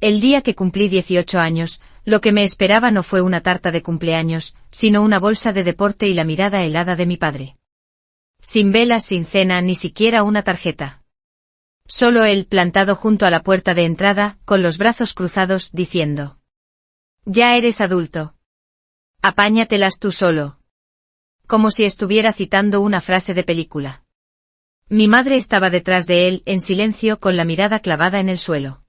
El día que cumplí 18 años, lo que me esperaba no fue una tarta de cumpleaños, sino una bolsa de deporte y la mirada helada de mi padre. Sin velas, sin cena, ni siquiera una tarjeta. Solo él plantado junto a la puerta de entrada, con los brazos cruzados, diciendo: «Ya eres adulto. Apáñatelas tú solo». Como si estuviera citando una frase de película. Mi madre estaba detrás de él, en silencio, con la mirada clavada en el suelo.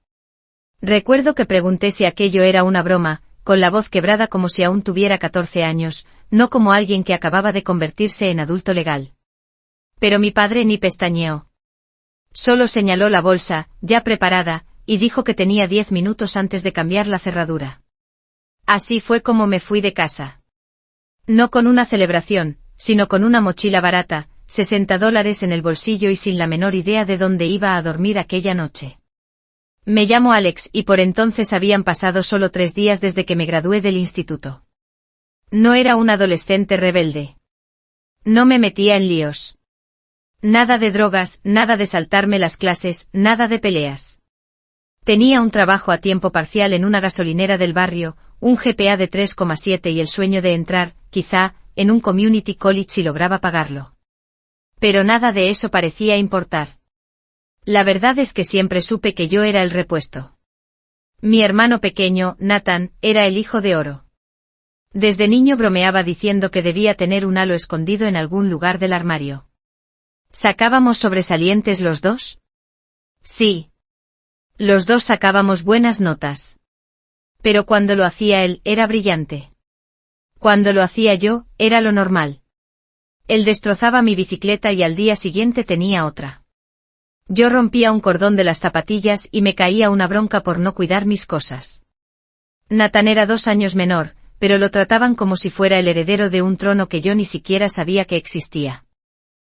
Recuerdo que pregunté si aquello era una broma, con la voz quebrada como si aún tuviera 14 años, no como alguien que acababa de convertirse en adulto legal. Pero mi padre ni pestañeó. Solo señaló la bolsa, ya preparada, y dijo que tenía 10 minutos antes de cambiar la cerradura. Así fue como me fui de casa. No con una celebración, sino con una mochila barata, $60 en el bolsillo y sin la menor idea de dónde iba a dormir aquella noche. Me llamo Alex y por entonces habían pasado solo 3 días desde que me gradué del instituto. No era un adolescente rebelde. No me metía en líos. Nada de drogas, nada de saltarme las clases, nada de peleas. Tenía un trabajo a tiempo parcial en una gasolinera del barrio, un GPA de 3,7 y el sueño de entrar, quizá, en un community college si lograba pagarlo. Pero nada de eso parecía importar. La verdad es que siempre supe que yo era el repuesto. Mi hermano pequeño, Nathan, era el hijo de oro. Desde niño bromeaba diciendo que debía tener un halo escondido en algún lugar del armario. ¿Sacábamos sobresalientes los dos? Sí. Los dos sacábamos buenas notas. Pero cuando lo hacía él, era brillante. Cuando lo hacía yo, era lo normal. Él destrozaba mi bicicleta y al día siguiente tenía otra. Yo rompía un cordón de las zapatillas y me caía una bronca por no cuidar mis cosas. Nathan era 2 años menor, pero lo trataban como si fuera el heredero de un trono que yo ni siquiera sabía que existía.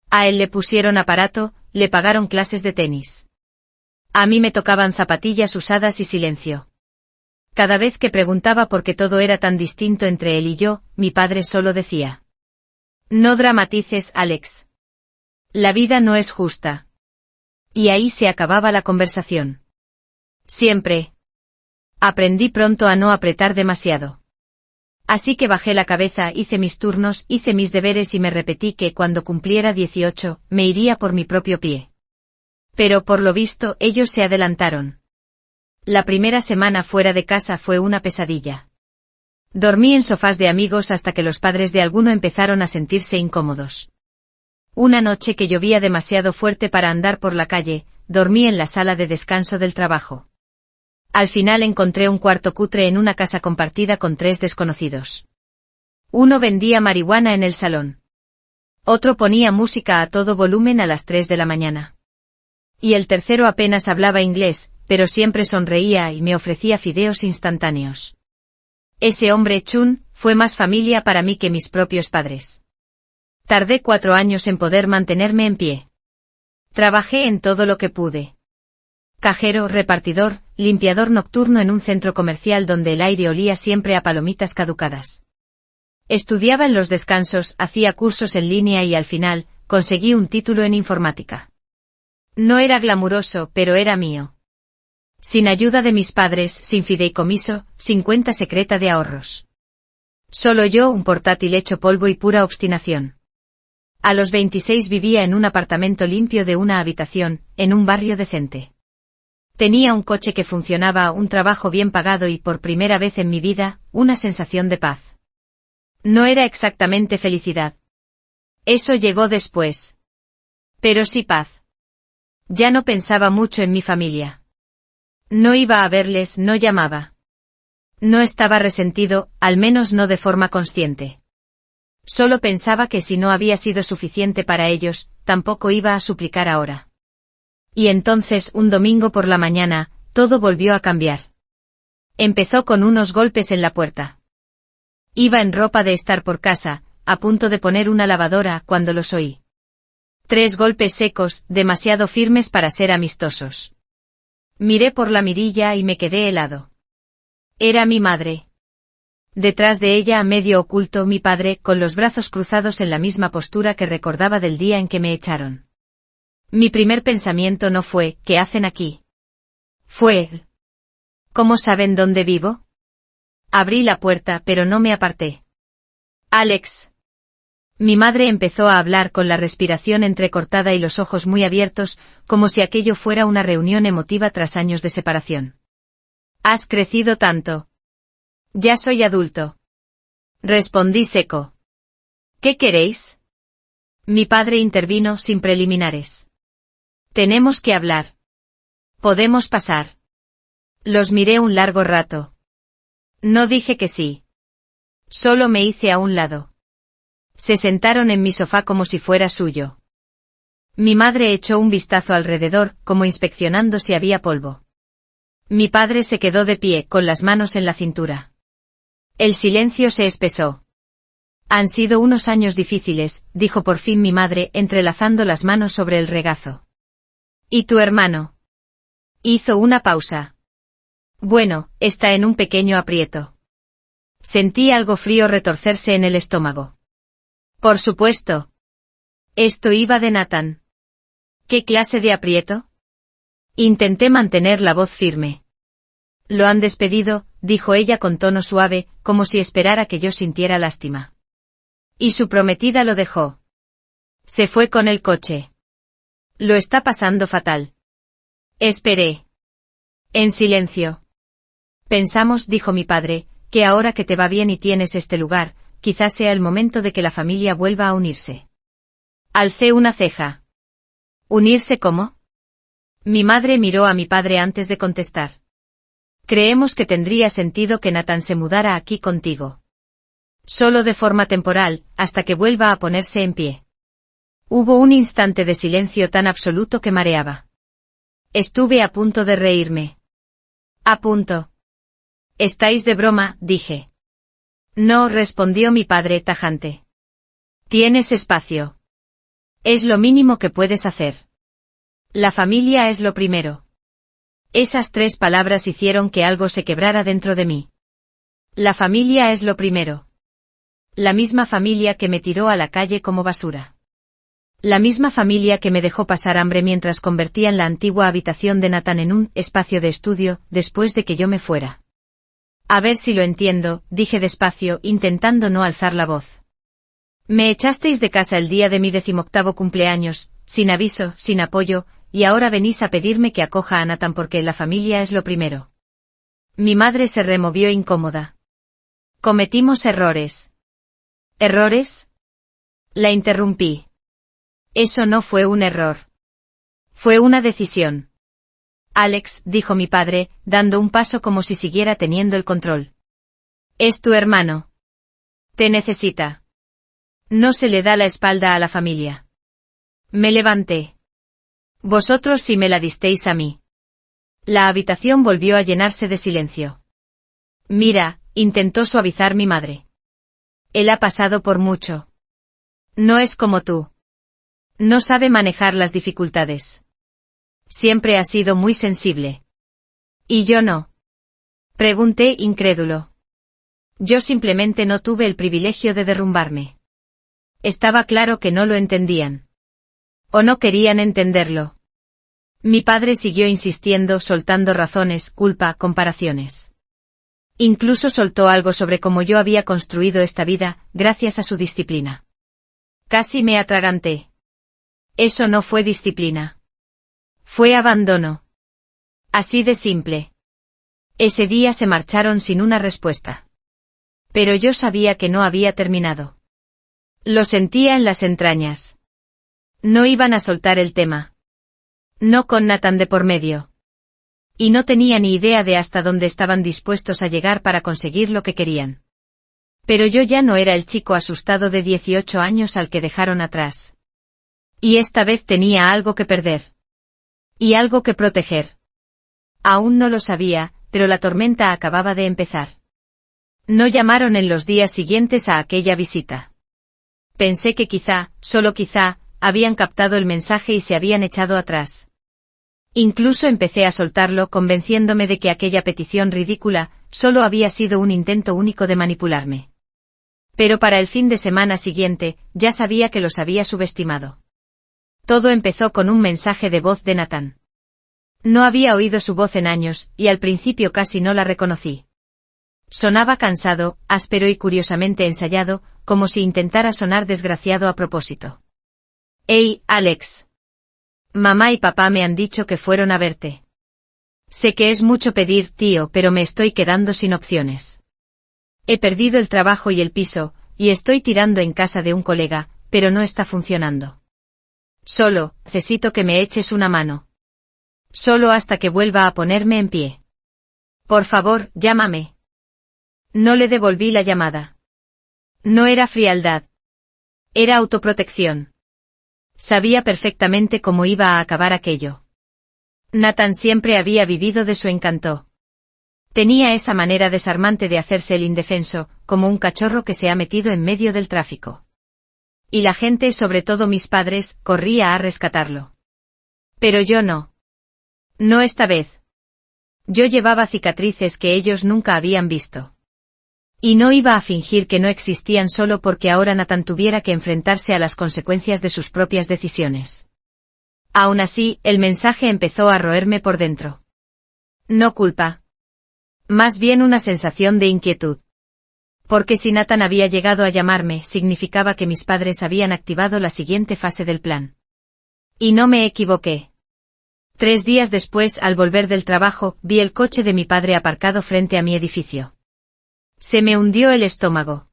A él le pusieron aparato, le pagaron clases de tenis. A mí me tocaban zapatillas usadas y silencio. Cada vez que preguntaba por qué todo era tan distinto entre él y yo, mi padre solo decía: «No dramatices, Alex. La vida no es justa». Y ahí se acababa la conversación. Siempre. Aprendí pronto a no apretar demasiado. Así que bajé la cabeza, hice mis turnos, hice mis deberes y me repetí que cuando cumpliera 18, me iría por mi propio pie. Pero por lo visto, ellos se adelantaron. La primera semana fuera de casa fue una pesadilla. Dormí en sofás de amigos hasta que los padres de alguno empezaron a sentirse incómodos. Una noche que llovía demasiado fuerte para andar por la calle, dormí en la sala de descanso del trabajo. Al final encontré un cuarto cutre en una casa compartida con 3 desconocidos. Uno vendía marihuana en el salón. Otro ponía música a todo volumen a las 3 de la mañana. Y el tercero apenas hablaba inglés, pero siempre sonreía y me ofrecía fideos instantáneos. Ese hombre, Chun, fue más familia para mí que mis propios padres. Tardé 4 años en poder mantenerme en pie. Trabajé en todo lo que pude. Cajero, repartidor, limpiador nocturno en un centro comercial donde el aire olía siempre a palomitas caducadas. Estudiaba en los descansos, hacía cursos en línea y al final, conseguí un título en informática. No era glamuroso, pero era mío. Sin ayuda de mis padres, sin fideicomiso, sin cuenta secreta de ahorros. Solo yo, un portátil hecho polvo y pura obstinación. A los 26 vivía en un apartamento limpio de una habitación, en un barrio decente. Tenía un coche que funcionaba, un trabajo bien pagado y por primera vez en mi vida, una sensación de paz. No era exactamente felicidad. Eso llegó después. Pero sí paz. Ya no pensaba mucho en mi familia. No iba a verles, no llamaba. No estaba resentido, al menos no de forma consciente. Solo pensaba que si no había sido suficiente para ellos, tampoco iba a suplicar ahora. Y entonces, un domingo por la mañana, todo volvió a cambiar. Empezó con unos golpes en la puerta. Iba en ropa de estar por casa, a punto de poner una lavadora, cuando los oí. 3 golpes secos, demasiado firmes para ser amistosos. Miré por la mirilla y me quedé helado. Era mi madre. Detrás de ella, medio oculto, mi padre, con los brazos cruzados en la misma postura que recordaba del día en que me echaron. Mi primer pensamiento no fue, ¿qué hacen aquí? Fue, ¿Cómo saben dónde vivo? Abrí la puerta, pero no me aparté. Alex. Mi madre empezó a hablar con la respiración entrecortada y los ojos muy abiertos, como si aquello fuera una reunión emotiva tras años de separación. Has crecido tanto. Ya soy adulto. Respondí seco. ¿Qué queréis? Mi padre intervino sin preliminares. Tenemos que hablar. ¿Podemos pasar? Los miré un largo rato. No dije que sí. Solo me hice a un lado. Se sentaron en mi sofá como si fuera suyo. Mi madre echó un vistazo alrededor, como inspeccionando si había polvo. Mi padre se quedó de pie, con las manos en la cintura. El silencio se espesó. Han sido unos años difíciles, dijo por fin mi madre, entrelazando las manos sobre el regazo. ¿Y tu hermano? Hizo una pausa. Bueno, está en un pequeño aprieto. Sentí algo frío retorcerse en el estómago. Por supuesto. Esto iba de Nathan. ¿Qué clase de aprieto? Intenté mantener la voz firme. Lo han despedido, dijo ella con tono suave, como si esperara que yo sintiera lástima. Y su prometida lo dejó. Se fue con el coche. Lo está pasando fatal. Esperé. En silencio. Pensamos, dijo mi padre, que ahora que te va bien y tienes este lugar, quizás sea el momento de que la familia vuelva a unirse. Alcé una ceja. ¿Unirse cómo? Mi madre miró a mi padre antes de contestar. Creemos que tendría sentido que Nathan se mudara aquí contigo. Solo de forma temporal, hasta que vuelva a ponerse en pie. Hubo un instante de silencio tan absoluto que mareaba. Estuve a punto de reírme. A punto. ¿Estáis de broma?, dije. No, respondió mi padre tajante. Tienes espacio. Es lo mínimo que puedes hacer. La familia es lo primero. Esas 3 palabras hicieron que algo se quebrara dentro de mí. La familia es lo primero. La misma familia que me tiró a la calle como basura. La misma familia que me dejó pasar hambre mientras convertían la antigua habitación de Nathan en un espacio de estudio, después de que yo me fuera. A ver si lo entiendo, dije despacio, intentando no alzar la voz. Me echasteis de casa el día de mi 18º cumpleaños, sin aviso, sin apoyo, y ahora venís a pedirme que acoja a Nathan porque la familia es lo primero. Mi madre se removió incómoda. Cometimos errores. ¿Errores? La interrumpí. Eso no fue un error. Fue una decisión. Alex, dijo mi padre, dando un paso como si siguiera teniendo el control. Es tu hermano. Te necesita. No se le da la espalda a la familia. Me levanté. Vosotros sí me la disteis a mí. La habitación volvió a llenarse de silencio. Mira, intentó suavizar mi madre. Él ha pasado por mucho. No es como tú. No sabe manejar las dificultades. Siempre ha sido muy sensible. ¿Y yo no? Pregunté incrédulo. Yo simplemente no tuve el privilegio de derrumbarme. Estaba claro que no lo entendían. O no querían entenderlo. Mi padre siguió insistiendo, soltando razones, culpa, comparaciones. Incluso soltó algo sobre cómo yo había construido esta vida, gracias a su disciplina. Casi me atraganté. Eso no fue disciplina. Fue abandono. Así de simple. Ese día se marcharon sin una respuesta. Pero yo sabía que no había terminado. Lo sentía en las entrañas. No iban a soltar el tema. No con Nathan de por medio. Y no tenía ni idea de hasta dónde estaban dispuestos a llegar para conseguir lo que querían. Pero yo ya no era el chico asustado de 18 años al que dejaron atrás. Y esta vez tenía algo que perder. Y algo que proteger. Aún no lo sabía, pero la tormenta acababa de empezar. No llamaron en los días siguientes a aquella visita. Pensé que quizá, solo quizá, habían captado el mensaje y se habían echado atrás. Incluso empecé a soltarlo, convenciéndome de que aquella petición ridícula solo había sido un intento único de manipularme. Pero para el fin de semana siguiente, ya sabía que los había subestimado. Todo empezó con un mensaje de voz de Nathan. No había oído su voz en años, y al principio casi no la reconocí. Sonaba cansado, áspero y curiosamente ensayado, como si intentara sonar desgraciado a propósito. «Hey, Alex. Mamá y papá me han dicho que fueron a verte. Sé que es mucho pedir, tío, pero me estoy quedando sin opciones. He perdido el trabajo y el piso, y estoy tirando en casa de un colega, pero no está funcionando. Solo, necesito que me eches una mano. Solo hasta que vuelva a ponerme en pie. Por favor, llámame». No le devolví la llamada. No era frialdad. Era autoprotección. Sabía perfectamente cómo iba a acabar aquello. Nathan siempre había vivido de su encanto. Tenía esa manera desarmante de hacerse el indefenso, como un cachorro que se ha metido en medio del tráfico. Y la gente, sobre todo mis padres, corría a rescatarlo. Pero yo no. No esta vez. Yo llevaba cicatrices que ellos nunca habían visto. Y no iba a fingir que no existían solo porque ahora Nathan tuviera que enfrentarse a las consecuencias de sus propias decisiones. Aún así, el mensaje empezó a roerme por dentro. No culpa. Más bien una sensación de inquietud. Porque si Nathan había llegado a llamarme, significaba que mis padres habían activado la siguiente fase del plan. Y no me equivoqué. 3 días después, al volver del trabajo, vi el coche de mi padre aparcado frente a mi edificio. Se me hundió el estómago.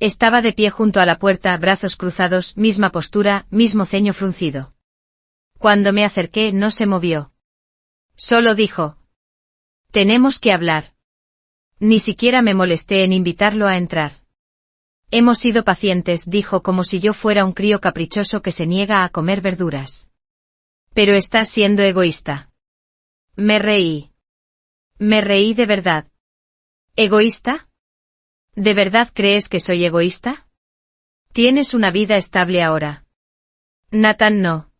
Estaba de pie junto a la puerta, brazos cruzados, misma postura, mismo ceño fruncido. Cuando me acerqué, no se movió. Solo dijo: «Tenemos que hablar». Ni siquiera me molesté en invitarlo a entrar. «Hemos sido pacientes», dijo como si yo fuera un crío caprichoso que se niega a comer verduras. «Pero estás siendo egoísta». Me reí. Me reí de verdad. ¿Egoísta? ¿De verdad crees que soy egoísta? Tienes una vida estable ahora. Nathan, no.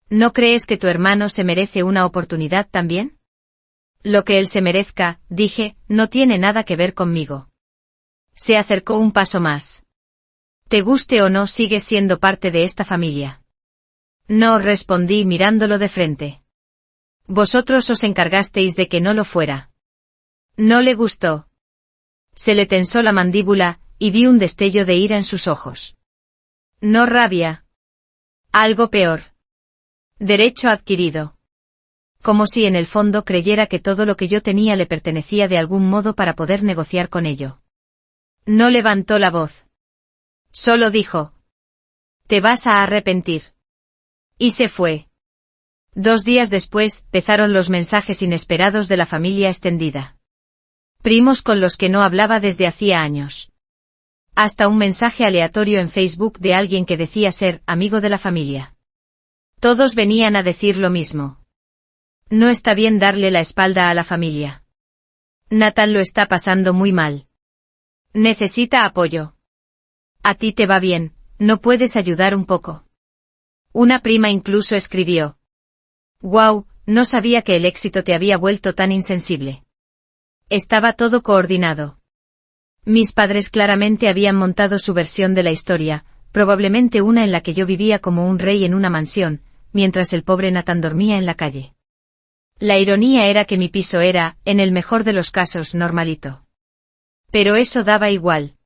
¿No crees que tu hermano se merece una oportunidad también? Lo que él se merezca, dije, no tiene nada que ver conmigo. Se acercó un paso más. Te guste o no, sigues siendo parte de esta familia. No, respondí mirándolo de frente. Vosotros os encargasteis de que no lo fuera. No le gustó. Se le tensó la mandíbula, y vi un destello de ira en sus ojos. No rabia. Algo peor. Derecho adquirido. Como si en el fondo creyera que todo lo que yo tenía le pertenecía de algún modo para poder negociar con ello. No levantó la voz. Solo dijo: «Te vas a arrepentir». Y se fue. 2 días después, empezaron los mensajes inesperados de la familia extendida. Primos con los que no hablaba desde hacía años. Hasta un mensaje aleatorio en Facebook de alguien que decía ser amigo de la familia. Todos venían a decir lo mismo. No está bien darle la espalda a la familia. Nathan lo está pasando muy mal. Necesita apoyo. A ti te va bien, ¿no puedes ayudar un poco? Una prima incluso escribió: «Wow, no sabía que el éxito te había vuelto tan insensible». Estaba todo coordinado. Mis padres claramente habían montado su versión de la historia, probablemente una en la que yo vivía como un rey en una mansión, mientras el pobre Nathan dormía en la calle. La ironía era que mi piso era, en el mejor de los casos, normalito. Pero eso daba igual.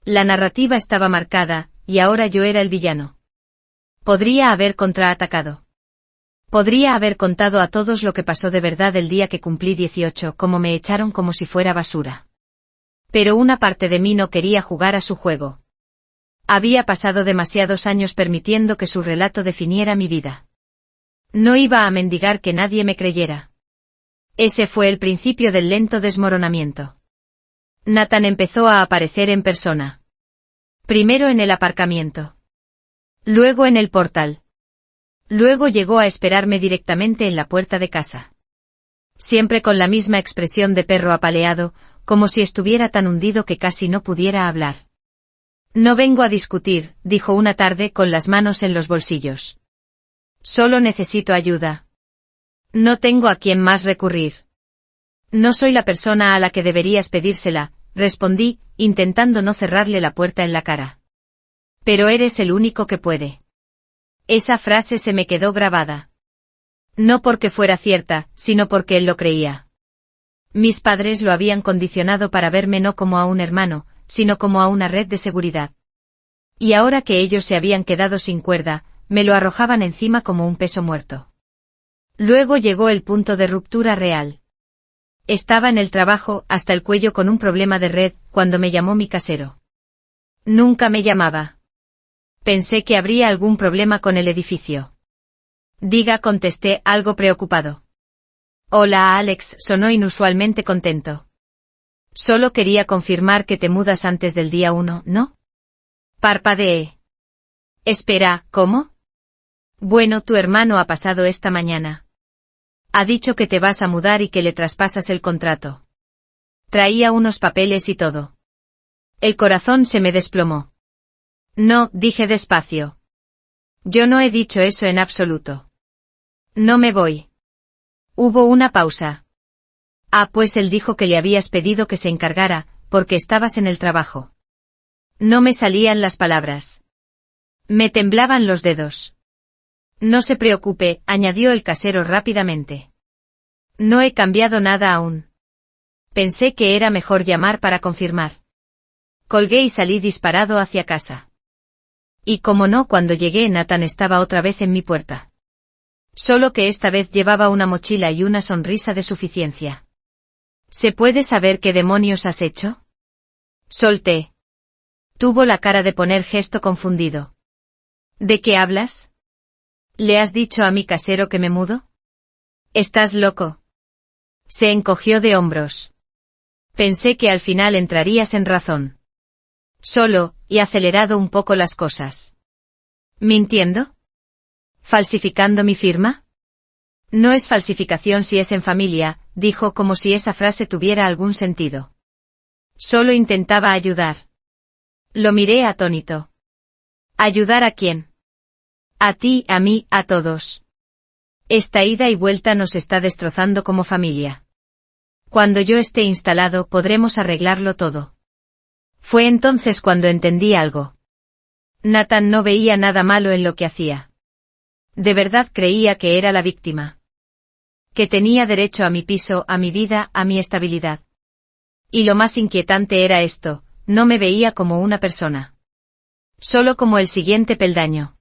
La narrativa estaba marcada, y ahora yo era el villano. Podría haber contraatacado. Podría haber contado a todos lo que pasó de verdad el día que cumplí 18, como me echaron como si fuera basura. Pero una parte de mí no quería jugar a su juego. Había pasado demasiados años permitiendo que su relato definiera mi vida. No iba a mendigar que nadie me creyera. Ese fue el principio del lento desmoronamiento. Nathan empezó a aparecer en persona. Primero en el aparcamiento. Luego en el portal. Luego llegó a esperarme directamente en la puerta de casa. Siempre con la misma expresión de perro apaleado, como si estuviera tan hundido que casi no pudiera hablar. «No vengo a discutir», dijo una tarde con las manos en los bolsillos. «Solo necesito ayuda. No tengo a quién más recurrir». «No soy la persona a la que deberías pedírsela», respondí, intentando no cerrarle la puerta en la cara. «Pero eres el único que puede». Esa frase se me quedó grabada. No porque fuera cierta, sino porque él lo creía. Mis padres lo habían condicionado para verme no como a un hermano, sino como a una red de seguridad. Y ahora que ellos se habían quedado sin cuerda, me lo arrojaban encima como un peso muerto. Luego llegó el punto de ruptura real. Estaba en el trabajo, hasta el cuello con un problema de red, cuando me llamó mi casero. Nunca me llamaba. Pensé que habría algún problema con el edificio. Diga, contesté, algo preocupado. Hola, Alex, sonó inusualmente contento. Solo quería confirmar que te mudas antes del día 1, ¿no? Parpadeé. Espera, ¿cómo? Bueno, tu hermano ha pasado esta mañana. Ha dicho que te vas a mudar y que le traspasas el contrato. Traía unos papeles y todo. El corazón se me desplomó. No, dije despacio. Yo no he dicho eso en absoluto. No me voy. Hubo una pausa. Ah, pues él dijo que le habías pedido que se encargara, porque estabas en el trabajo. No me salían las palabras. Me temblaban los dedos. No se preocupe, añadió el casero rápidamente. No he cambiado nada aún. Pensé que era mejor llamar para confirmar. Colgué y salí disparado hacia casa. Y como no, cuando llegué Nathan estaba otra vez en mi puerta. Solo que esta vez llevaba una mochila y una sonrisa de suficiencia. ¿Se puede saber qué demonios has hecho? Solté. Tuvo la cara de poner gesto confundido. ¿De qué hablas? ¿Le has dicho a mi casero que me mudo? ¿Estás loco? Se encogió de hombros. Pensé que al final entrarías en razón. Solo, y acelerado un poco las cosas. ¿Mintiendo? ¿Falsificando mi firma? No es falsificación si es en familia, dijo como si esa frase tuviera algún sentido. Solo intentaba ayudar. Lo miré atónito. ¿Ayudar a quién? A ti, a mí, a todos. Esta ida y vuelta nos está destrozando como familia. Cuando yo esté instalado podremos arreglarlo todo. Fue entonces cuando entendí algo. Nathan no veía nada malo en lo que hacía. De verdad creía que era la víctima. Que tenía derecho a mi piso, a mi vida, a mi estabilidad. Y lo más inquietante era esto, no me veía como una persona. Solo como el siguiente peldaño.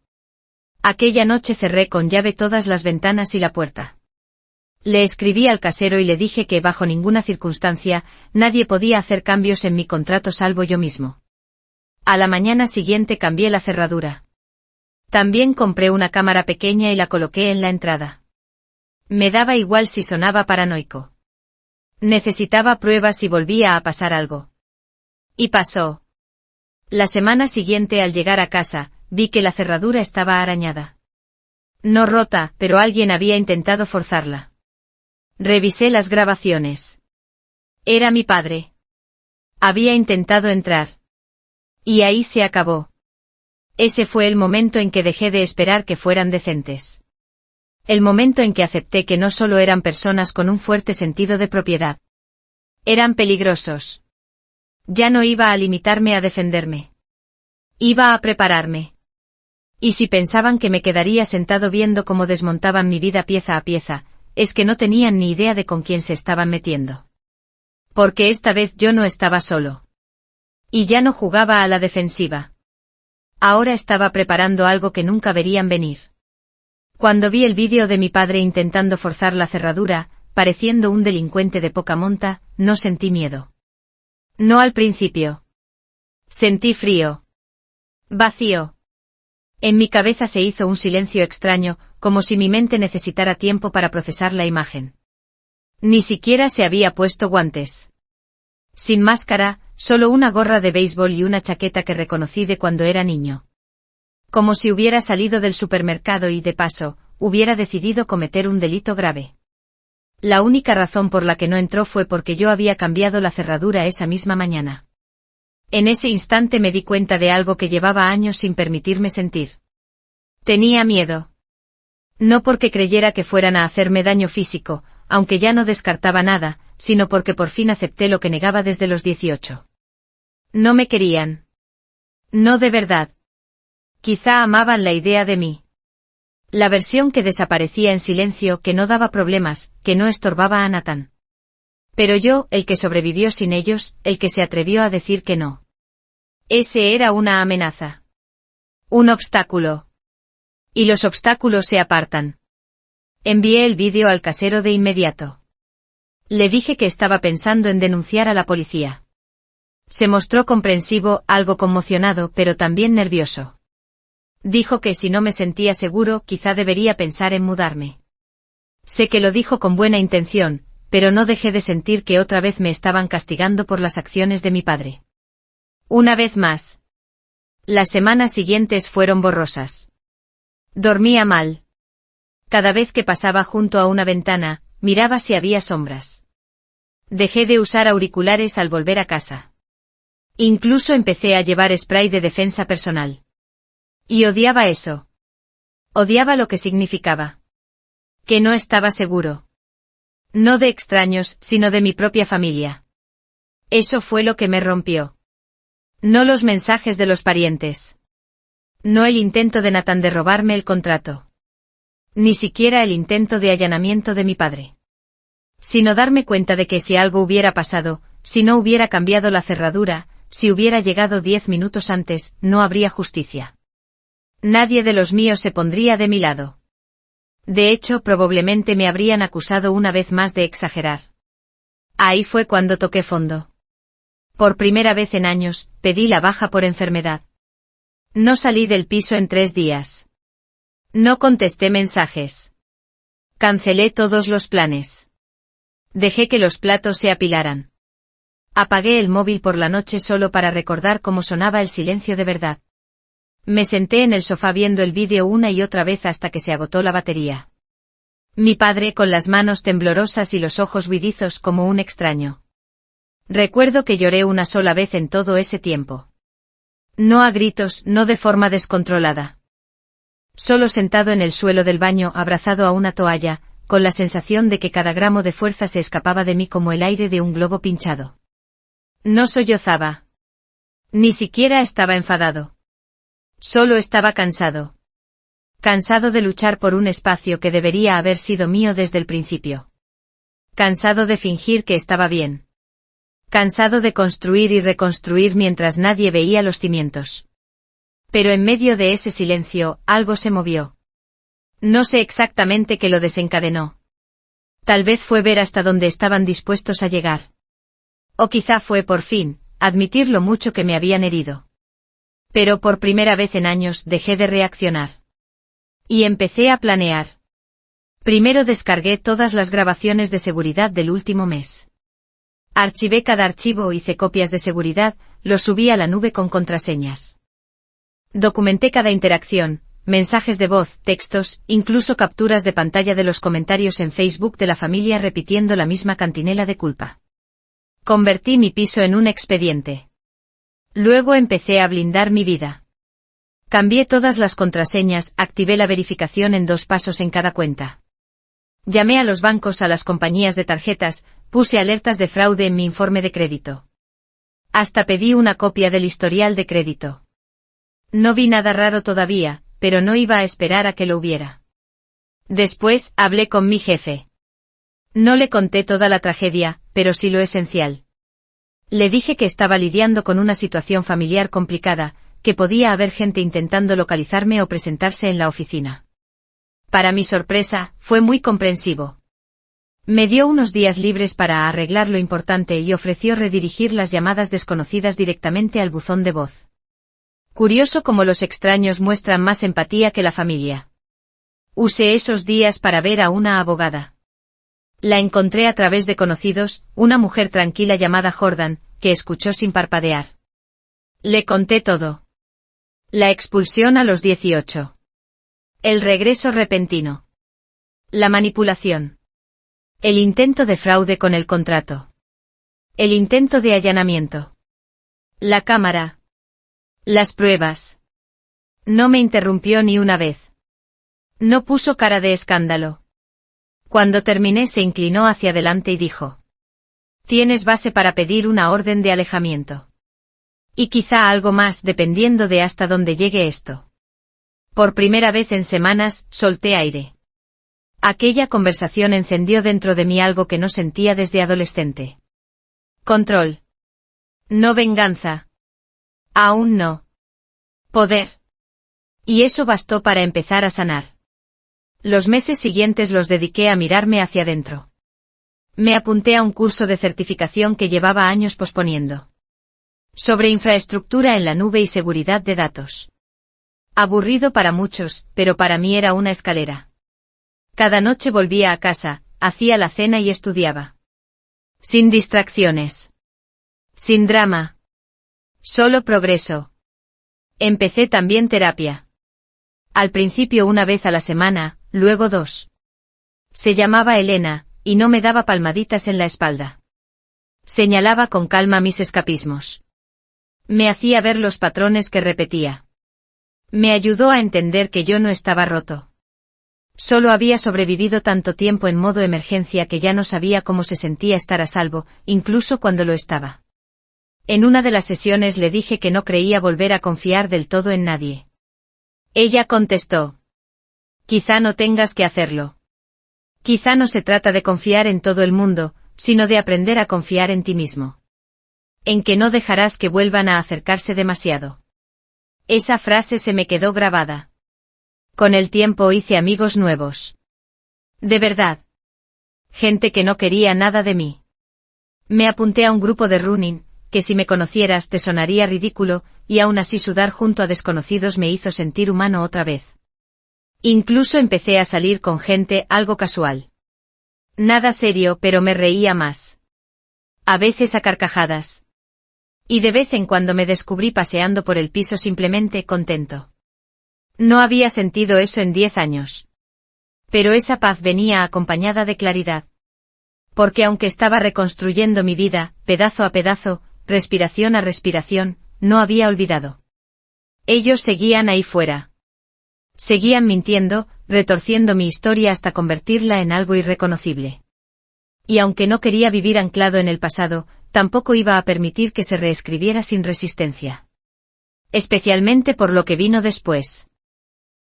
Aquella noche cerré con llave todas las ventanas y la puerta. Le escribí al casero y le dije que bajo ninguna circunstancia, nadie podía hacer cambios en mi contrato salvo yo mismo. A la mañana siguiente cambié la cerradura. También compré una cámara pequeña y la coloqué en la entrada. Me daba igual si sonaba paranoico. Necesitaba pruebas si volvía a pasar algo. Y pasó. La semana siguiente al llegar a casa, vi que la cerradura estaba arañada. No rota, pero alguien había intentado forzarla. Revisé las grabaciones. Era mi padre. Había intentado entrar. Y ahí se acabó. Ese fue el momento en que dejé de esperar que fueran decentes. El momento en que acepté que no solo eran personas con un fuerte sentido de propiedad. Eran peligrosos. Ya no iba a limitarme a defenderme. Iba a prepararme. Y si pensaban que me quedaría sentado viendo cómo desmontaban mi vida pieza a pieza, es que no tenían ni idea de con quién se estaban metiendo. Porque esta vez yo no estaba solo. Y ya no jugaba a la defensiva. Ahora estaba preparando algo que nunca verían venir. Cuando vi el vídeo de mi padre intentando forzar la cerradura, pareciendo un delincuente de poca monta, no sentí miedo. No al principio. Sentí frío. Vacío. En mi cabeza se hizo un silencio extraño, como si mi mente necesitara tiempo para procesar la imagen. Ni siquiera se había puesto guantes. Sin máscara, solo una gorra de béisbol y una chaqueta que reconocí de cuando era niño. Como si hubiera salido del supermercado y, de paso, hubiera decidido cometer un delito grave. La única razón por la que no entró fue porque yo había cambiado la cerradura esa misma mañana. En ese instante me di cuenta de algo que llevaba años sin permitirme sentir. Tenía miedo. No porque creyera que fueran a hacerme daño físico, aunque ya no descartaba nada, sino porque por fin acepté lo que negaba desde los 18. No me querían. No de verdad. Quizá amaban la idea de mí. La versión que desaparecía en silencio, que no daba problemas, que no estorbaba a Nathan. Pero yo, el que sobrevivió sin ellos, el que se atrevió a decir que no. Ese era una amenaza. Un obstáculo. Y los obstáculos se apartan. Envié el vídeo al casero de inmediato. Le dije que estaba pensando en denunciar a la policía. Se mostró comprensivo, algo conmocionado, pero también nervioso. Dijo que si no me sentía seguro, quizá debería pensar en mudarme. Sé que lo dijo con buena intención, pero no dejé de sentir que otra vez me estaban castigando por las acciones de mi padre. Una vez más. Las semanas siguientes fueron borrosas. Dormía mal. Cada vez que pasaba junto a una ventana, miraba si había sombras. Dejé de usar auriculares al volver a casa. Incluso empecé a llevar spray de defensa personal. Y odiaba eso. Odiaba lo que significaba. Que no estaba seguro. No de extraños, sino de mi propia familia. Eso fue lo que me rompió. No los mensajes de los parientes. No el intento de Nathan de robarme el contrato. Ni siquiera el intento de allanamiento de mi padre. Sino darme cuenta de que si algo hubiera pasado, si no hubiera cambiado la cerradura, si hubiera llegado 10 minutos antes, no habría justicia. Nadie de los míos se pondría de mi lado. De hecho, probablemente me habrían acusado una vez más de exagerar. Ahí fue cuando toqué fondo. Por primera vez en años, pedí la baja por enfermedad. No salí del piso en 3 días. No contesté mensajes. Cancelé todos los planes. Dejé que los platos se apilaran. Apagué el móvil por la noche solo para recordar cómo sonaba el silencio de verdad. Me senté en el sofá viendo el vídeo una y otra vez hasta que se agotó la batería. Mi padre con las manos temblorosas y los ojos huidizos como un extraño. Recuerdo que lloré una sola vez en todo ese tiempo. No a gritos, no de forma descontrolada. Solo sentado en el suelo del baño abrazado a una toalla, con la sensación de que cada gramo de fuerza se escapaba de mí como el aire de un globo pinchado. No sollozaba. Ni siquiera estaba enfadado. Solo estaba cansado. Cansado de luchar por un espacio que debería haber sido mío desde el principio. Cansado de fingir que estaba bien. Cansado de construir y reconstruir mientras nadie veía los cimientos. Pero en medio de ese silencio, algo se movió. No sé exactamente qué lo desencadenó. Tal vez fue ver hasta dónde estaban dispuestos a llegar. O quizá fue por fin, admitir lo mucho que me habían herido. Pero por primera vez en años dejé de reaccionar. Y empecé a planear. Primero descargué todas las grabaciones de seguridad del último mes. Archivé cada archivo, hice copias de seguridad, los subí a la nube con contraseñas. Documenté cada interacción, mensajes de voz, textos, incluso capturas de pantalla de los comentarios en Facebook de la familia repitiendo la misma cantinela de culpa. Convertí mi piso en un expediente. Luego empecé a blindar mi vida. Cambié todas las contraseñas, activé la verificación en 2 pasos en cada cuenta. Llamé a los bancos, a las compañías de tarjetas, puse alertas de fraude en mi informe de crédito. Hasta pedí una copia del historial de crédito. No vi nada raro todavía, pero no iba a esperar a que lo hubiera. Después, hablé con mi jefe. No le conté toda la tragedia, pero sí lo esencial. Le dije que estaba lidiando con una situación familiar complicada, que podía haber gente intentando localizarme o presentarse en la oficina. Para mi sorpresa, fue muy comprensivo. Me dio unos días libres para arreglar lo importante y ofreció redirigir las llamadas desconocidas directamente al buzón de voz. Curioso cómo los extraños muestran más empatía que la familia. Usé esos días para ver a una abogada. La encontré a través de conocidos, una mujer tranquila llamada Jordan, que escuchó sin parpadear. Le conté todo. La expulsión a los 18. El regreso repentino. La manipulación. El intento de fraude con el contrato. El intento de allanamiento. La cámara. Las pruebas. No me interrumpió ni una vez. No puso cara de escándalo. Cuando terminé se inclinó hacia adelante y dijo: «Tienes base para pedir una orden de alejamiento. Y quizá algo más dependiendo de hasta dónde llegue esto. Por primera vez en semanas, solté aire. Aquella conversación encendió dentro de mí algo que no sentía desde adolescente. Control. No venganza. Aún no. Poder. Y eso bastó para empezar a sanar. Los meses siguientes los dediqué a mirarme hacia adentro. Me apunté a un curso de certificación que llevaba años posponiendo. Sobre infraestructura en la nube y seguridad de datos. Aburrido para muchos, pero para mí era una escalera. Cada noche volvía a casa, hacía la cena y estudiaba. Sin distracciones. Sin drama. Solo progreso. Empecé también terapia. Al principio una vez a la semana, luego 2. Se llamaba Elena, y no me daba palmaditas en la espalda. Señalaba con calma mis escapismos. Me hacía ver los patrones que repetía. Me ayudó a entender que yo no estaba roto. Solo había sobrevivido tanto tiempo en modo emergencia que ya no sabía cómo se sentía estar a salvo, incluso cuando lo estaba. En una de las sesiones le dije que no creía volver a confiar del todo en nadie. Ella contestó. Quizá no tengas que hacerlo. Quizá no se trata de confiar en todo el mundo, sino de aprender a confiar en ti mismo. En que no dejarás que vuelvan a acercarse demasiado. Esa frase se me quedó grabada. Con el tiempo hice amigos nuevos. De verdad. Gente que no quería nada de mí. Me apunté a un grupo de running, que si me conocieras te sonaría ridículo, y aún así sudar junto a desconocidos me hizo sentir humano otra vez. Incluso empecé a salir con gente algo casual. Nada serio, pero me reía más. A veces a carcajadas. Y de vez en cuando me descubrí paseando por el piso simplemente contento. No había sentido eso en 10 años. Pero esa paz venía acompañada de claridad. Porque aunque estaba reconstruyendo mi vida, pedazo a pedazo, respiración a respiración, no había olvidado. Ellos seguían ahí fuera. Seguían mintiendo, retorciendo mi historia hasta convertirla en algo irreconocible. Y aunque no quería vivir anclado en el pasado, tampoco iba a permitir que se reescribiera sin resistencia. Especialmente por lo que vino después.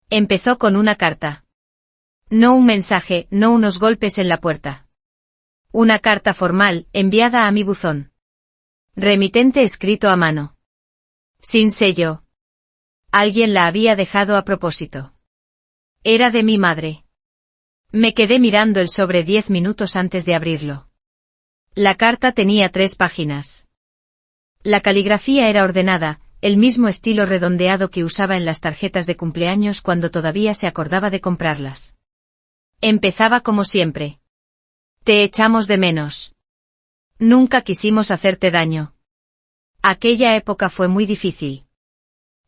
Empezó con una carta. No un mensaje, no unos golpes en la puerta. Una carta formal, enviada a mi buzón. Remitente escrito a mano. Sin sello. Alguien la había dejado a propósito. Era de mi madre. Me quedé mirando el sobre 10 minutos antes de abrirlo. La carta tenía 3 páginas. La caligrafía era ordenada, el mismo estilo redondeado que usaba en las tarjetas de cumpleaños cuando todavía se acordaba de comprarlas. Empezaba como siempre. Te echamos de menos. Nunca quisimos hacerte daño. Aquella época fue muy difícil.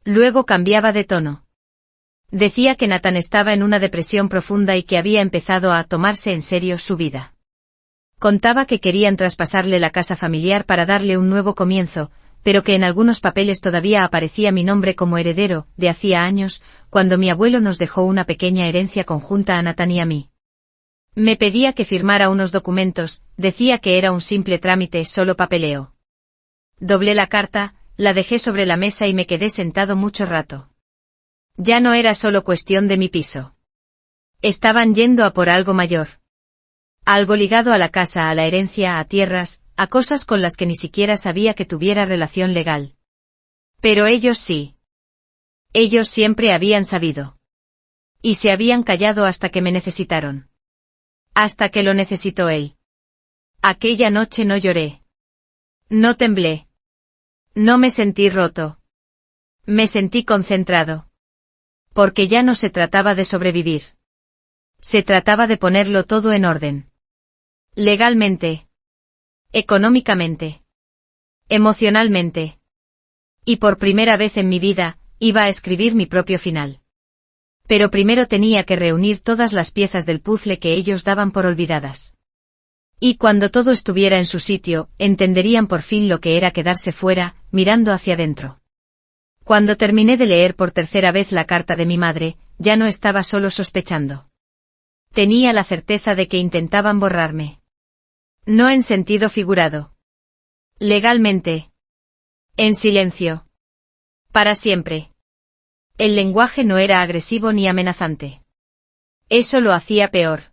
Luego cambiaba de tono. Decía que Nathan estaba en una depresión profunda y que había empezado a tomarse en serio su vida. Contaba que querían traspasarle la casa familiar para darle un nuevo comienzo, pero que en algunos papeles todavía aparecía mi nombre como heredero, de hacía años, cuando mi abuelo nos dejó una pequeña herencia conjunta a Nathan y a mí. Me pedía que firmara unos documentos, decía que era un simple trámite, solo papeleo. Doblé la carta, la dejé sobre la mesa y me quedé sentado mucho rato. Ya no era solo cuestión de mi piso. Estaban yendo a por algo mayor. Algo ligado a la casa, a la herencia, a tierras, a cosas con las que ni siquiera sabía que tuviera relación legal. Pero ellos sí. Ellos siempre habían sabido. Y se habían callado hasta que me necesitaron. Hasta que lo necesitó él. Aquella noche no lloré. No temblé. No me sentí roto. Me sentí concentrado. Porque ya no se trataba de sobrevivir. Se trataba de ponerlo todo en orden. Legalmente. Económicamente. Emocionalmente. Y por primera vez en mi vida, iba a escribir mi propio final. Pero primero tenía que reunir todas las piezas del puzzle que ellos daban por olvidadas. Y cuando todo estuviera en su sitio, entenderían por fin lo que era quedarse fuera, mirando hacia adentro. Cuando terminé de leer por tercera vez la carta de mi madre, ya no estaba solo sospechando. Tenía la certeza de que intentaban borrarme. No en sentido figurado. Legalmente. En silencio. Para siempre. El lenguaje no era agresivo ni amenazante. Eso lo hacía peor.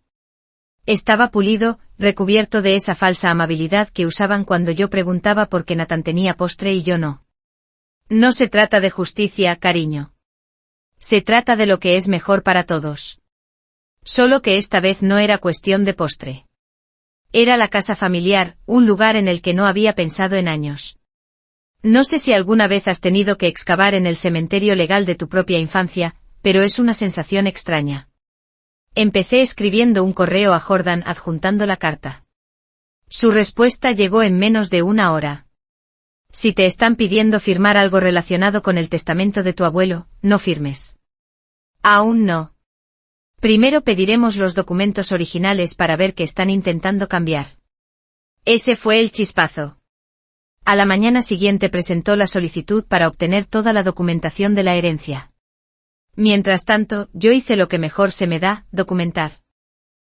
Estaba pulido, recubierto de esa falsa amabilidad que usaban cuando yo preguntaba por qué Nathan tenía postre y yo no. No se trata de justicia, cariño. Se trata de lo que es mejor para todos. Solo que esta vez no era cuestión de postre. Era la casa familiar, un lugar en el que no había pensado en años. No sé si alguna vez has tenido que excavar en el cementerio legal de tu propia infancia, pero es una sensación extraña. Empecé escribiendo un correo a Jordan adjuntando la carta. Su respuesta llegó en menos de una hora. Si te están pidiendo firmar algo relacionado con el testamento de tu abuelo, no firmes. Aún no. Primero pediremos los documentos originales para ver qué están intentando cambiar. Ese fue el chispazo. A la mañana siguiente presentó la solicitud para obtener toda la documentación de la herencia. Mientras tanto, yo hice lo que mejor se me da, documentar.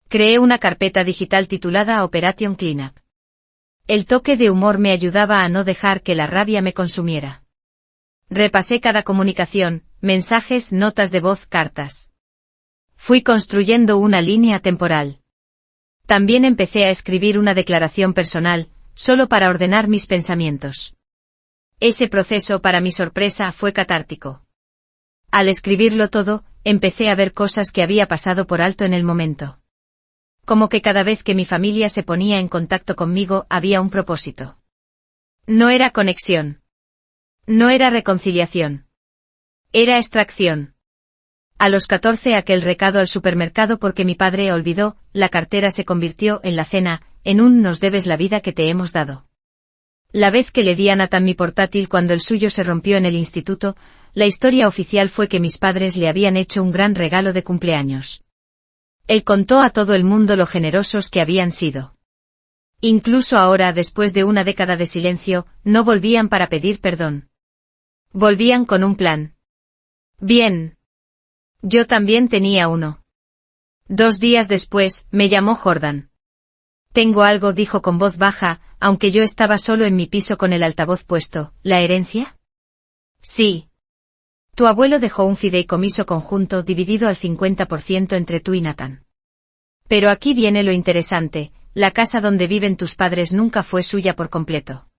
Creé una carpeta digital titulada Operation Cleanup. El toque de humor me ayudaba a no dejar que la rabia me consumiera. Repasé cada comunicación, mensajes, notas de voz, cartas. Fui construyendo una línea temporal. También empecé a escribir una declaración personal, solo para ordenar mis pensamientos. Ese proceso, para mi sorpresa, fue catártico. Al escribirlo todo, empecé a ver cosas que había pasado por alto en el momento. Como que cada vez que mi familia se ponía en contacto conmigo había un propósito. No era conexión. No era reconciliación. Era extracción. A los 14 aquel recado al supermercado porque mi padre olvidó, la cartera se convirtió en la cena, en un nos debes la vida que te hemos dado. La vez que le di a Nathan mi portátil cuando el suyo se rompió en el instituto, la historia oficial fue que mis padres le habían hecho un gran regalo de cumpleaños. Él contó a todo el mundo lo generosos que habían sido. Incluso ahora, después de una década de silencio, no volvían para pedir perdón. Volvían con un plan. Bien. Yo también tenía uno. 2 días después, me llamó Jordan. Tengo algo, dijo con voz baja, aunque yo estaba solo en mi piso con el altavoz puesto. ¿La herencia? Sí. Tu abuelo dejó un fideicomiso conjunto dividido al 50% entre tú y Nathan. Pero aquí viene lo interesante, la casa donde viven tus padres nunca fue suya por completo.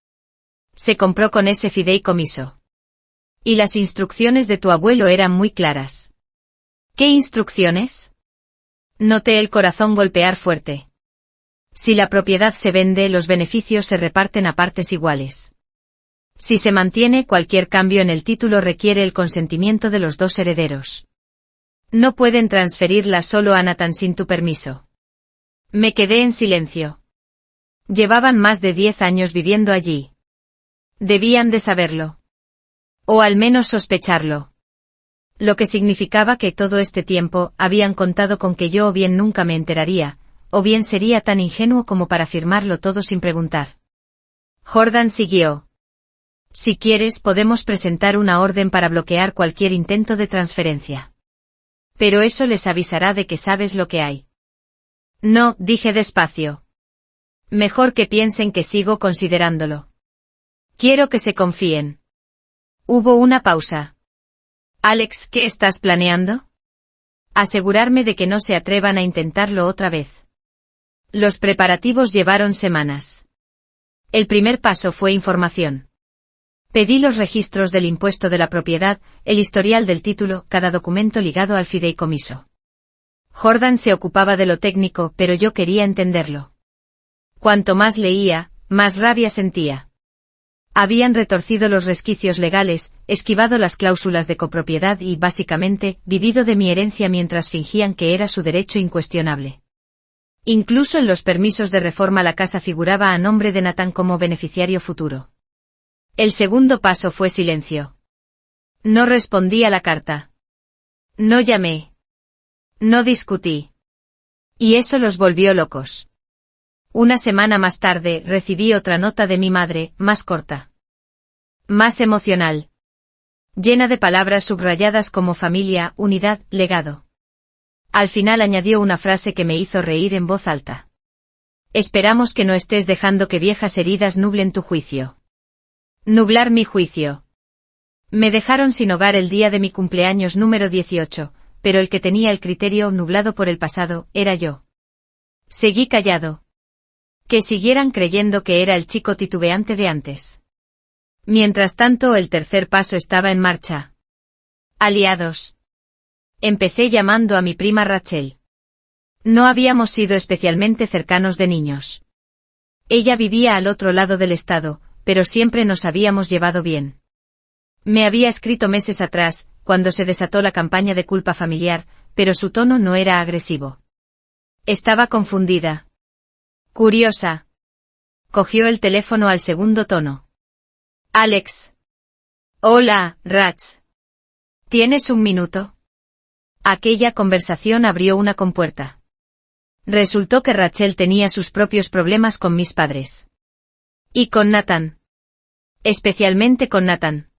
Se compró con ese fideicomiso. Y las instrucciones de tu abuelo eran muy claras. ¿Qué instrucciones? Noté el corazón golpear fuerte. Si la propiedad se vende, los beneficios se reparten a partes iguales. Si se mantiene, cualquier cambio en el título requiere el consentimiento de los 2 herederos. No pueden transferirla solo a Nathan sin tu permiso. Me quedé en silencio. Llevaban más de 10 años viviendo allí. Debían de saberlo. O al menos sospecharlo. Lo que significaba que todo este tiempo habían contado con que yo o bien nunca me enteraría, o bien sería tan ingenuo como para firmarlo todo sin preguntar. Jordan siguió. Si quieres, podemos presentar una orden para bloquear cualquier intento de transferencia. Pero eso les avisará de que sabes lo que hay. No, dije despacio. Mejor que piensen que sigo considerándolo. Quiero que se confíen. Hubo una pausa. Alex, ¿qué estás planeando? Asegurarme de que no se atrevan a intentarlo otra vez. Los preparativos llevaron semanas. El primer paso fue información. Pedí los registros del impuesto de la propiedad, el historial del título, cada documento ligado al fideicomiso. Jordan se ocupaba de lo técnico, pero yo quería entenderlo. Cuanto más leía, más rabia sentía. Habían retorcido los resquicios legales, esquivado las cláusulas de copropiedad y, básicamente, vivido de mi herencia mientras fingían que era su derecho incuestionable. Incluso en los permisos de reforma la casa figuraba a nombre de Nathan como beneficiario futuro. El segundo paso fue silencio. No respondí a la carta. No llamé. No discutí. Y eso los volvió locos. Una semana más tarde recibí otra nota de mi madre, más corta. Más emocional. Llena de palabras subrayadas como familia, unidad, legado. Al final añadió una frase que me hizo reír en voz alta. Esperamos que no estés dejando que viejas heridas nublen tu juicio. Nublar mi juicio. Me dejaron sin hogar el día de mi cumpleaños número 18, pero el que tenía el criterio nublado por el pasado, era yo. Seguí callado. Que siguieran creyendo que era el chico titubeante de antes. Mientras tanto, el tercer paso estaba en marcha. Aliados. Empecé llamando a mi prima Rachel. No habíamos sido especialmente cercanos de niños. Ella vivía al otro lado del estado, pero siempre nos habíamos llevado bien. Me había escrito meses atrás, cuando se desató la campaña de culpa familiar, pero su tono no era agresivo. Estaba confundida. Curiosa. Cogió el teléfono al segundo tono. Alex. Hola, Rach. ¿Tienes un minuto? Aquella conversación abrió una compuerta. Resultó que Rachel tenía sus propios problemas con mis padres. Y con Nathan. Especialmente con Nathan.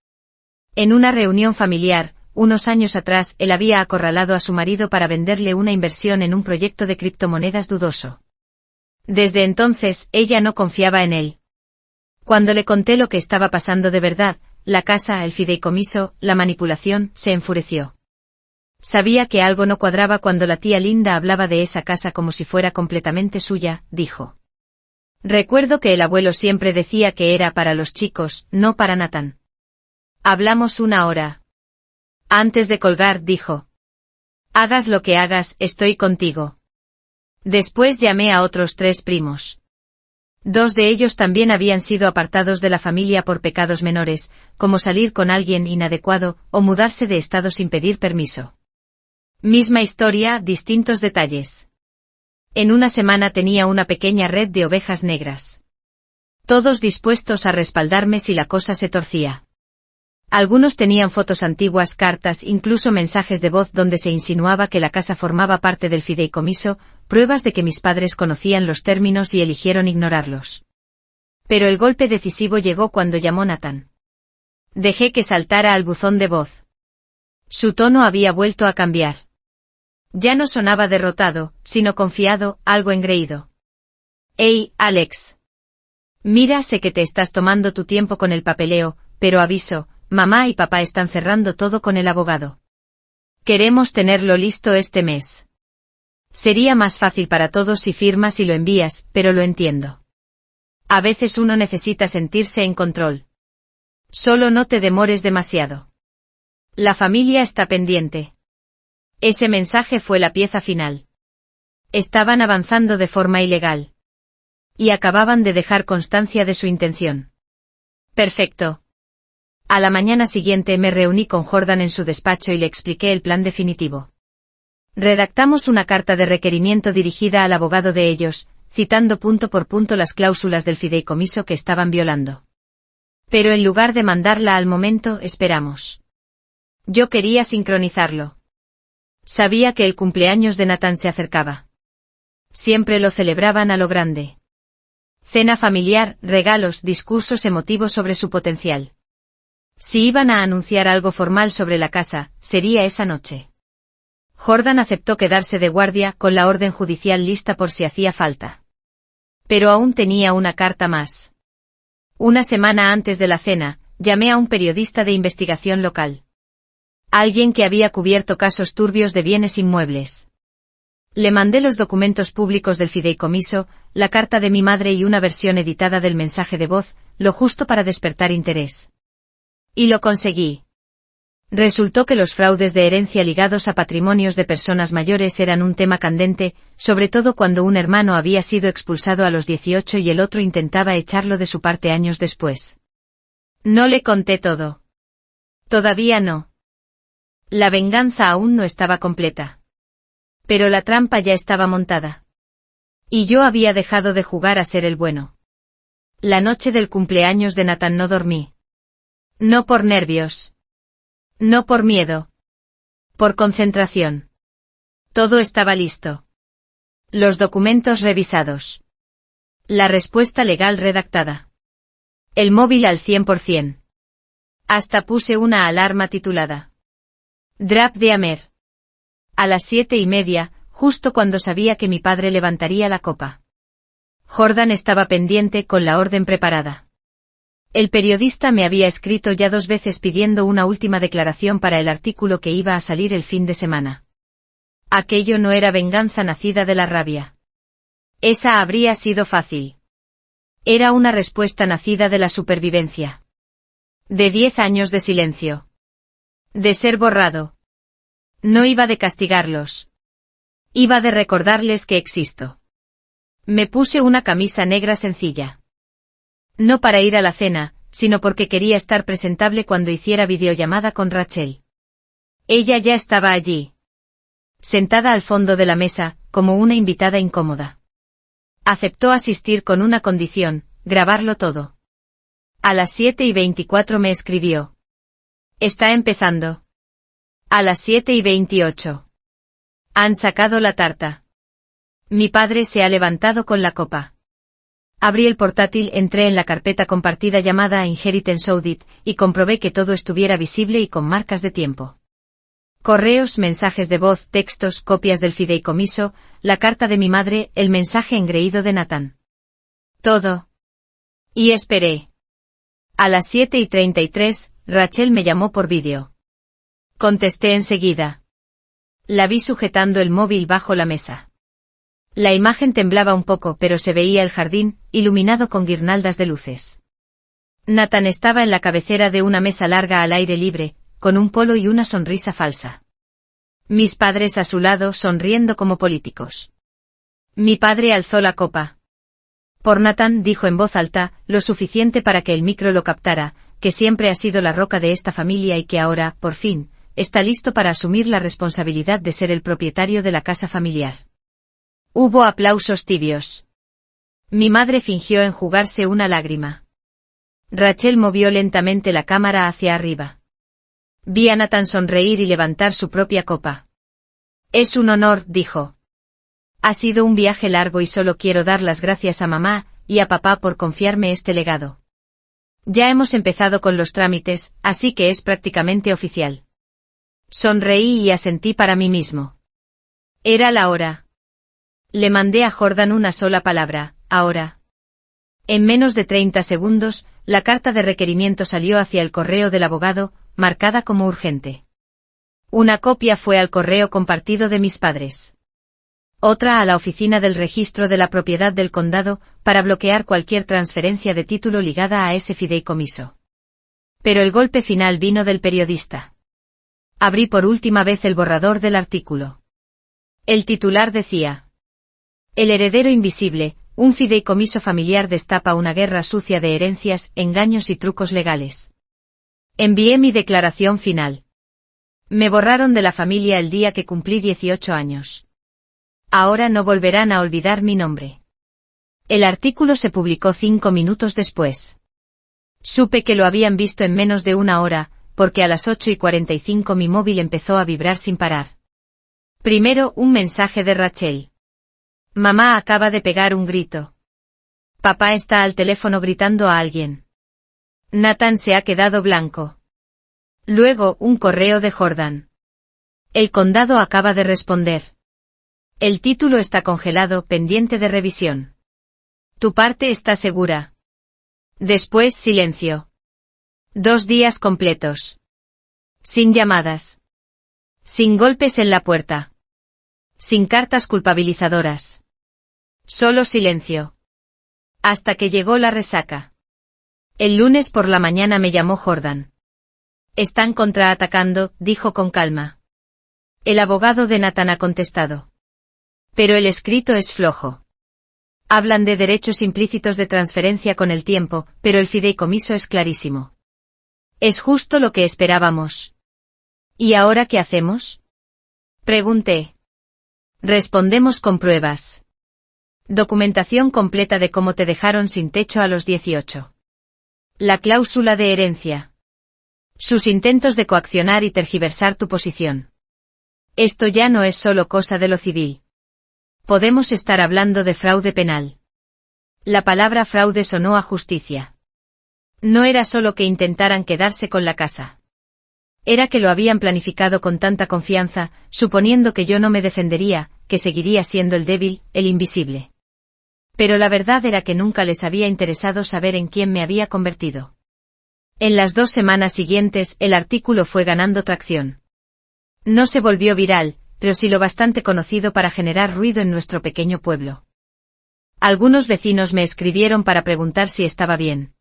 En una reunión familiar, unos años atrás, él había acorralado a su marido para venderle una inversión en un proyecto de criptomonedas dudoso. Desde entonces, ella no confiaba en él. Cuando le conté lo que estaba pasando de verdad, la casa, el fideicomiso, la manipulación, se enfureció. Sabía que algo no cuadraba cuando la tía Linda hablaba de esa casa como si fuera completamente suya, dijo. Recuerdo que el abuelo siempre decía que era para los chicos, no para Nathan. Hablamos una hora. Antes de colgar, dijo. Hagas lo que hagas, estoy contigo. Después llamé a otros 3 primos. 2 de ellos también habían sido apartados de la familia por pecados menores, como salir con alguien inadecuado, o mudarse de estado sin pedir permiso. Misma historia, distintos detalles. En una semana tenía una pequeña red de ovejas negras. Todos dispuestos a respaldarme si la cosa se torcía. Algunos tenían fotos antiguas, cartas, incluso mensajes de voz donde se insinuaba que la casa formaba parte del fideicomiso, pruebas de que mis padres conocían los términos y eligieron ignorarlos. Pero el golpe decisivo llegó cuando llamó Nathan. Dejé que saltara al buzón de voz. Su tono había vuelto a cambiar. Ya no sonaba derrotado, sino confiado, algo engreído. Hey, Alex. Mira, sé que te estás tomando tu tiempo con el papeleo, pero aviso, mamá y papá están cerrando todo con el abogado. Queremos tenerlo listo este mes. Sería más fácil para todos si firmas y lo envías, pero lo entiendo. A veces uno necesita sentirse en control. Solo no te demores demasiado. La familia está pendiente. Ese mensaje fue la pieza final. Estaban avanzando de forma ilegal. Y acababan de dejar constancia de su intención. Perfecto. A la mañana siguiente me reuní con Jordan en su despacho y le expliqué el plan definitivo. Redactamos una carta de requerimiento dirigida al abogado de ellos, citando punto por punto las cláusulas del fideicomiso que estaban violando. Pero en lugar de mandarla al momento, esperamos. Yo quería sincronizarlo. Sabía que el cumpleaños de Nathan se acercaba. Siempre lo celebraban a lo grande. Cena familiar, regalos, discursos emotivos sobre su potencial. Si iban a anunciar algo formal sobre la casa, sería esa noche. Jordan aceptó quedarse de guardia con la orden judicial lista por si hacía falta. Pero aún tenía una carta más. Una semana antes de la cena, llamé a un periodista de investigación local. Alguien que había cubierto casos turbios de bienes inmuebles. Le mandé los documentos públicos del fideicomiso, la carta de mi madre y una versión editada del mensaje de voz, lo justo para despertar interés. Y lo conseguí. Resultó que los fraudes de herencia ligados a patrimonios de personas mayores eran un tema candente, sobre todo cuando un hermano había sido expulsado a los 18 y el otro intentaba echarlo de su parte años después. No le conté todo. Todavía no. La venganza aún no estaba completa. Pero la trampa ya estaba montada. Y yo había dejado de jugar a ser el bueno. La noche del cumpleaños de Nathan no dormí. No por nervios. No por miedo. Por concentración. Todo estaba listo. Los documentos revisados. La respuesta legal redactada. El móvil al 100%. Hasta puse una alarma titulada Drap de Amer. A las 7:30, justo cuando sabía que mi padre levantaría la copa. Jordan estaba pendiente con la orden preparada. El periodista me había escrito ya 2 veces pidiendo una última declaración para el artículo que iba a salir el fin de semana. Aquello no era venganza nacida de la rabia. Esa habría sido fácil. Era una respuesta nacida de la supervivencia. De 10 años de silencio. De ser borrado. No iba de castigarlos. Iba de recordarles que existo. Me puse una camisa negra sencilla. No para ir a la cena, sino porque quería estar presentable cuando hiciera videollamada con Rachel. Ella ya estaba allí. Sentada al fondo de la mesa, como una invitada incómoda. Aceptó asistir con una condición, grabarlo todo. A las 7:24 me escribió. Está empezando. A las 7:28. Han sacado la tarta. Mi padre se ha levantado con la copa. Abrí el portátil, entré en la carpeta compartida llamada Inheritance Audit, y comprobé que todo estuviera visible y con marcas de tiempo. Correos, mensajes de voz, textos, copias del fideicomiso, la carta de mi madre, el mensaje engreído de Nathan. Todo. Y esperé. A las 7:33, Rachel me llamó por vídeo. Contesté enseguida. La vi sujetando el móvil bajo la mesa. La imagen temblaba un poco, pero se veía el jardín, iluminado con guirnaldas de luces. Nathan estaba en la cabecera de una mesa larga al aire libre, con un polo y una sonrisa falsa. Mis padres a su lado sonriendo como políticos. Mi padre alzó la copa. Por Nathan, dijo en voz alta, lo suficiente para que el micro lo captara, que siempre ha sido la roca de esta familia y que ahora, por fin, está listo para asumir la responsabilidad de ser el propietario de la casa familiar. Hubo aplausos tibios. Mi madre fingió enjugarse una lágrima. Rachel movió lentamente la cámara hacia arriba. Vi a Nathan sonreír y levantar su propia copa. Es un honor, dijo. Ha sido un viaje largo y solo quiero dar las gracias a mamá y a papá por confiarme este legado. Ya hemos empezado con los trámites, así que es prácticamente oficial. Sonreí y asentí para mí mismo. Era la hora. Le mandé a Jordan una sola palabra, ahora. En menos de 30 segundos, la carta de requerimiento salió hacia el correo del abogado, marcada como urgente. Una copia fue al correo compartido de mis padres. Otra a la oficina del registro de la propiedad del condado, para bloquear cualquier transferencia de título ligada a ese fideicomiso. Pero el golpe final vino del periodista. Abrí por última vez el borrador del artículo. El titular decía: El heredero invisible, un fideicomiso familiar destapa una guerra sucia de herencias, engaños y trucos legales. Envié mi declaración final. Me borraron de la familia el día que cumplí 18 años. Ahora no volverán a olvidar mi nombre. El artículo se publicó 5 minutos después. Supe que lo habían visto en menos de una hora, porque a las 8:45 mi móvil empezó a vibrar sin parar. Primero, un mensaje de Rachel. Mamá acaba de pegar un grito. Papá está al teléfono gritando a alguien. Nathan se ha quedado blanco. Luego, un correo de Jordan. El condado acaba de responder. El título está congelado, pendiente de revisión. Tu parte está segura. Después, silencio. 2 días completos. Sin llamadas. Sin golpes en la puerta. Sin cartas culpabilizadoras. Solo silencio. Hasta que llegó la resaca. El lunes por la mañana me llamó Jordan. Están contraatacando, dijo con calma. El abogado de Nathan ha contestado. Pero el escrito es flojo. Hablan de derechos implícitos de transferencia con el tiempo, pero el fideicomiso es clarísimo. Es justo lo que esperábamos. ¿Y ahora qué hacemos? Pregunté. Respondemos con pruebas. Documentación completa de cómo te dejaron sin techo a los 18. La cláusula de herencia. Sus intentos de coaccionar y tergiversar tu posición. Esto ya no es solo cosa de lo civil. Podemos estar hablando de fraude penal. La palabra fraude sonó a justicia. No era solo que intentaran quedarse con la casa. Era que lo habían planificado con tanta confianza, suponiendo que yo no me defendería, que seguiría siendo el débil, el invisible. Pero la verdad era que nunca les había interesado saber en quién me había convertido. En las 2 semanas siguientes, el artículo fue ganando tracción. No se volvió viral, pero sí lo bastante conocido para generar ruido en nuestro pequeño pueblo. Algunos vecinos me escribieron para preguntar si estaba bien.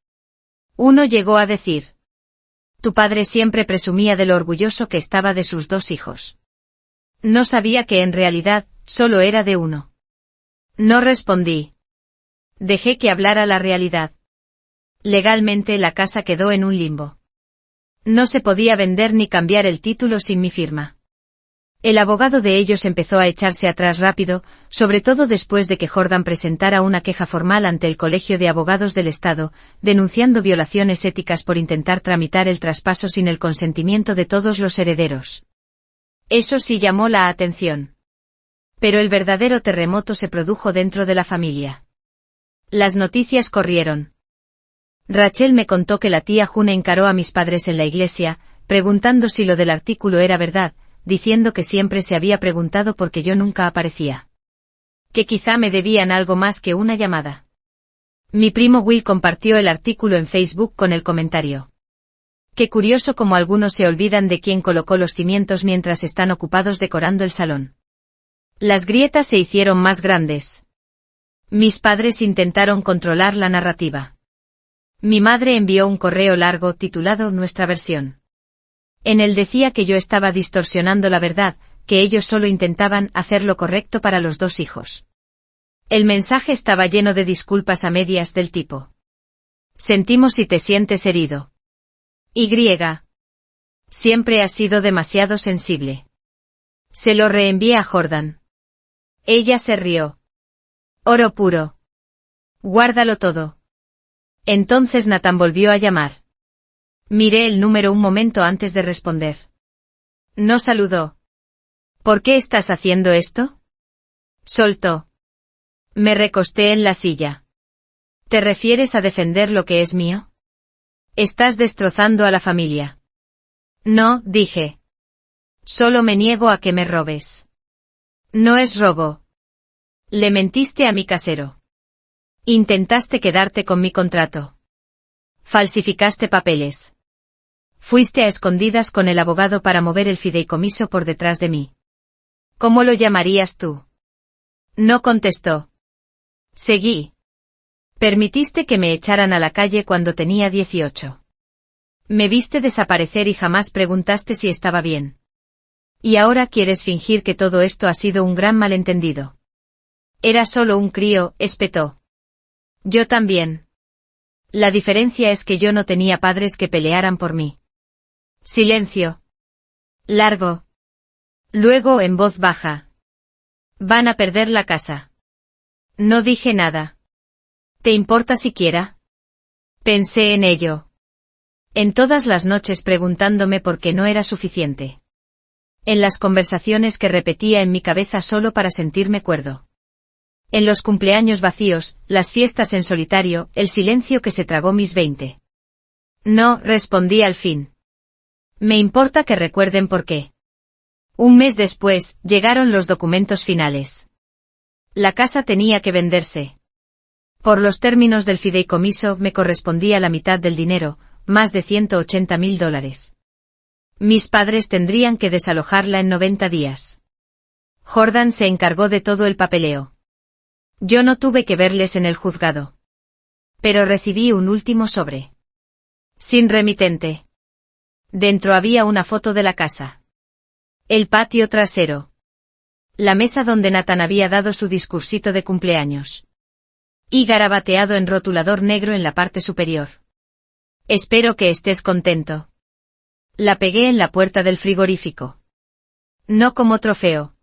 Uno llegó a decir: tu padre siempre presumía de lo orgulloso que estaba de sus 2 hijos. No sabía que en realidad, solo era de uno. No respondí. Dejé que hablara la realidad. Legalmente la casa quedó en un limbo. No se podía vender ni cambiar el título sin mi firma. El abogado de ellos empezó a echarse atrás rápido, sobre todo después de que Jordan presentara una queja formal ante el Colegio de Abogados del Estado, denunciando violaciones éticas por intentar tramitar el traspaso sin el consentimiento de todos los herederos. Eso sí llamó la atención. Pero el verdadero terremoto se produjo dentro de la familia. Las noticias corrieron. Rachel me contó que la tía June encaró a mis padres en la iglesia, preguntando si lo del artículo era verdad, diciendo que siempre se había preguntado por qué yo nunca aparecía. Que quizá me debían algo más que una llamada. Mi primo Will compartió el artículo en Facebook con el comentario: qué curioso cómo algunos se olvidan de quién colocó los cimientos mientras están ocupados decorando el salón. Las grietas se hicieron más grandes. Mis padres intentaron controlar la narrativa. Mi madre envió un correo largo titulado Nuestra versión. En él decía que yo estaba distorsionando la verdad, que ellos solo intentaban hacer lo correcto para los 2 hijos. El mensaje estaba lleno de disculpas a medias del tipo: sentimos si te sientes herido. Y. Siempre has sido demasiado sensible. Se lo reenvié a Jordan. Ella se rió. Oro puro. Guárdalo todo. Entonces Nathan volvió a llamar. Miré el número un momento antes de responder. No saludó. ¿Por qué estás haciendo esto? Soltó. Me recosté en la silla. ¿Te refieres a defender lo que es mío? Estás destrozando a la familia. No, dije. Solo me niego a que me robes. No es robo. Le mentiste a mi casero. Intentaste quedarte con mi contrato. Falsificaste papeles. Fuiste a escondidas con el abogado para mover el fideicomiso por detrás de mí. ¿Cómo lo llamarías tú? No contestó. Seguí. Permitiste que me echaran a la calle cuando tenía 18. Me viste desaparecer y jamás preguntaste si estaba bien. Y ahora quieres fingir que todo esto ha sido un gran malentendido. Era solo un crío, espetó. Yo también. La diferencia es que yo no tenía padres que pelearan por mí. Silencio. Largo. Luego en voz baja. Van a perder la casa. No dije nada. ¿Te importa siquiera? Pensé en ello. En todas las noches preguntándome por qué no era suficiente. En las conversaciones que repetía en mi cabeza solo para sentirme cuerdo. En los cumpleaños vacíos, las fiestas en solitario, el silencio que se tragó mis 20. No, respondí al fin. Me importa que recuerden por qué. Un mes después, llegaron los documentos finales. La casa tenía que venderse. Por los términos del fideicomiso me correspondía la mitad del dinero, más de $180,000. Mis padres tendrían que desalojarla en 90 días. Jordan se encargó de todo el papeleo. Yo no tuve que verles en el juzgado. Pero recibí un último sobre. Sin remitente. Dentro había una foto de la casa. El patio trasero. La mesa donde Nathan había dado su discursito de cumpleaños. Y garabateado en rotulador negro en la parte superior. Espero que estés contento. La pegué en la puerta del frigorífico. No como trofeo.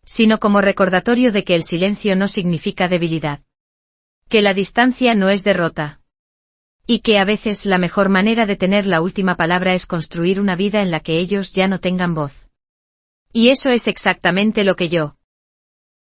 Sino como recordatorio de que el silencio no significa debilidad. Que la distancia no es derrota. Y que a veces la mejor manera de tener la última palabra es construir una vida en la que ellos ya no tengan voz. Y eso es exactamente lo que yo